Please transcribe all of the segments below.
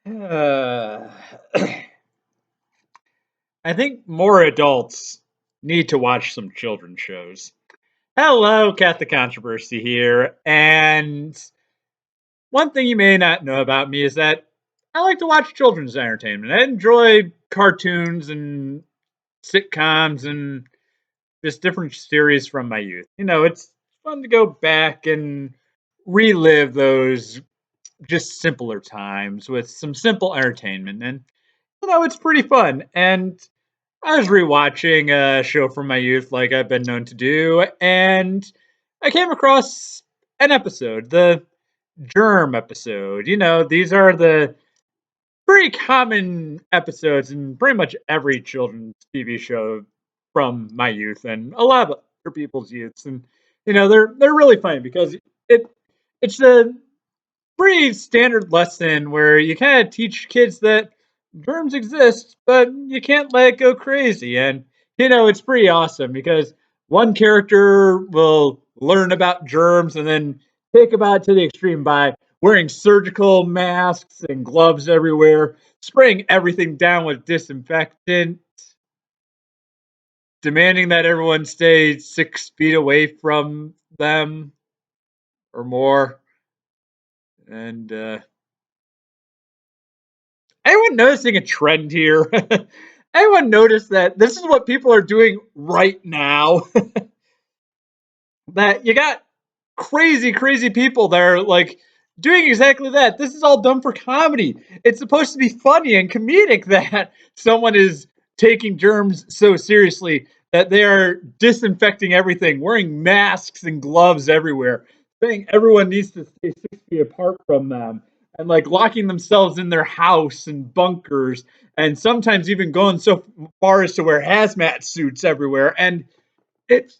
Uh, I think more adults need to watch some children's shows. Hello, catholiccontriversy here, and one thing you may not know about me is that I like to watch children's entertainment. I enjoy cartoons and sitcoms and just different series from my youth. It's fun to go back and relive those just simpler times with some simple entertainment. And it's pretty fun. And I was rewatching a show from my youth, like I've been known to do, and I came across an episode, the Germ episode. These are the pretty common episodes in pretty much every children's TV show from my youth and a lot of other people's youths. And they're really funny because it it's a pretty standard lesson where you kind of teach kids that germs exist, but you can't let it go crazy. And it's pretty awesome because one character will learn about germs and then take about it to the extreme by wearing surgical masks and gloves everywhere, spraying everything down with disinfectant, demanding that everyone stay 6 feet away from them or more. And anyone noticing a trend here? Anyone notice that this is what people are doing right now? That you got crazy, crazy people that are like doing exactly that. This is all done for comedy. It's supposed to be funny and comedic that someone is taking germs so seriously that they are disinfecting everything, wearing masks and gloves everywhere, saying everyone needs to stay 6 feet apart from them, and like locking themselves in their house and bunkers, and sometimes even going so far as to wear hazmat suits everywhere. And it's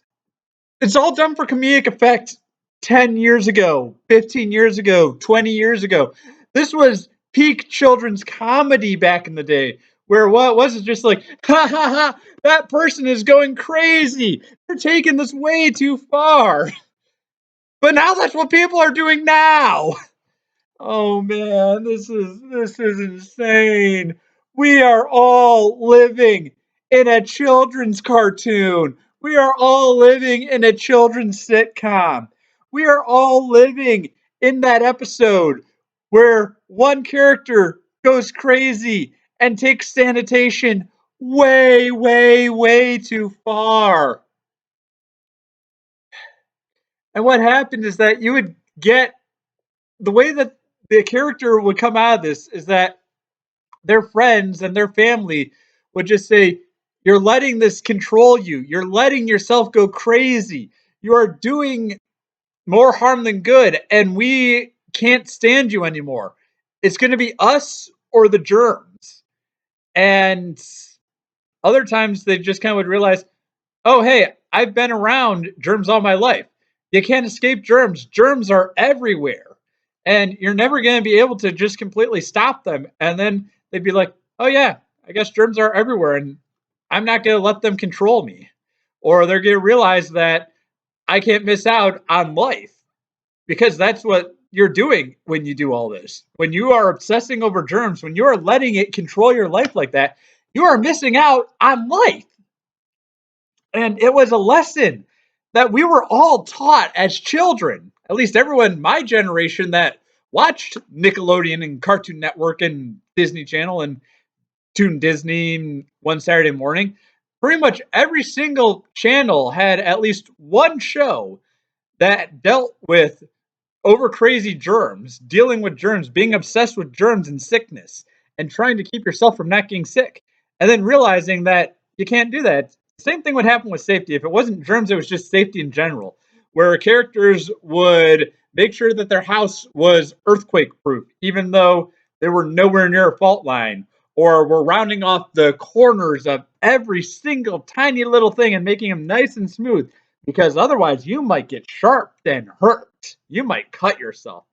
it's all done for comedic effect 10 years ago, 15 years ago, 20 years ago. This was peak children's comedy back in the day, where what was it just like, ha ha ha, that person is going crazy. They're taking this way too far. But now that's what people are doing now. Oh man, this is insane. We are all living in a children's cartoon. We are all living in a children's sitcom. We are all living in that episode where one character goes crazy and takes sanitation way, way, way too far. And what happened is that you would get the way that the character would come out of this is that their friends and their family would just say, "You're letting this control you. You're letting yourself go crazy. You are doing more harm than good, and we can't stand you anymore. It's going to be us or the germs." And other times they just kind of would realize, "Oh, hey, I've been around germs all my life. You can't escape germs. Germs are everywhere. And you're never going to be able to just completely stop them." And then they'd be like, "Oh, yeah, I guess germs are everywhere. And I'm not going to let them control me." Or they're going to realize that I can't miss out on life because that's what you're doing when you do all this. When you are obsessing over germs, when you are letting it control your life like that, you are missing out on life. And it was a lesson that we were all taught as children, at least everyone my generation that watched Nickelodeon and Cartoon Network and Disney Channel and Toon Disney one Saturday morning. Pretty much every single channel had at least one show that dealt with over crazy germs, dealing with germs, being obsessed with germs and sickness, and trying to keep yourself from not getting sick. And then realizing that you can't do that. Same thing would happen with safety. If it wasn't germs, it was just safety in general, where characters would make sure that their house was earthquake proof, even though they were nowhere near a fault line, or were rounding off the corners of every single tiny little thing and making them nice and smooth, because otherwise you might get sharped and hurt. You might cut yourself.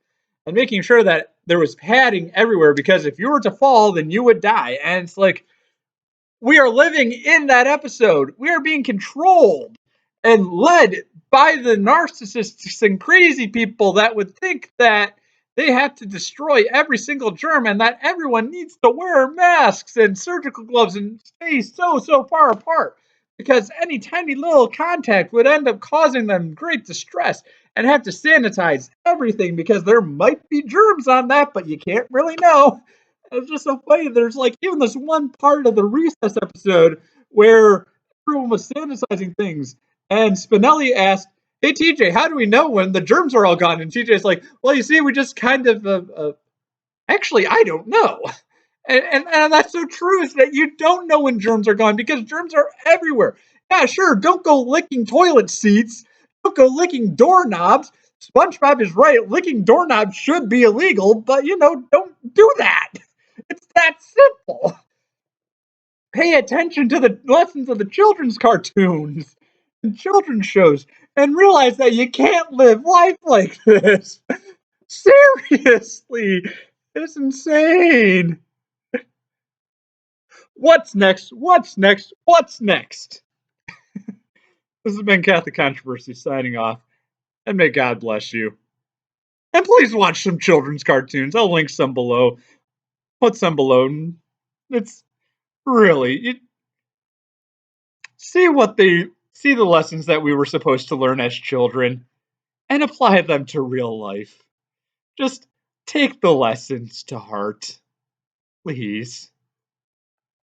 And making sure that there was padding everywhere, because if you were to fall, then you would die. And it's like, we are living in that episode. We are being controlled and led by the narcissists and crazy people that would think that they have to destroy every single germ and that everyone needs to wear masks and surgical gloves and stay so far apart because any tiny little contact would end up causing them great distress and have to sanitize everything because there might be germs on that, but you can't really know. It's just so funny. There's like even this one part of the recess episode where everyone was sanitizing things, and Spinelli asked, "Hey TJ, how do we know when the germs are all gone?" And TJ's like, "Well, you see, we just kind of actually, I don't know." And that's so true, is that you don't know when germs are gone because germs are everywhere. Yeah, sure, don't go licking toilet seats, don't go licking doorknobs. SpongeBob is right, licking doorknobs should be illegal, but don't do that. It's that simple. Pay attention to the lessons of the children's cartoons and children's shows and realize that you can't live life like this. Seriously, it's insane. What's next? What's next? What's next? This has been Catholic Controversy signing off, and may God bless you. And please watch some children's cartoons. I'll link some below. Put some below. It's really see the lessons that we were supposed to learn as children and apply them to real life. Just take the lessons to heart, please.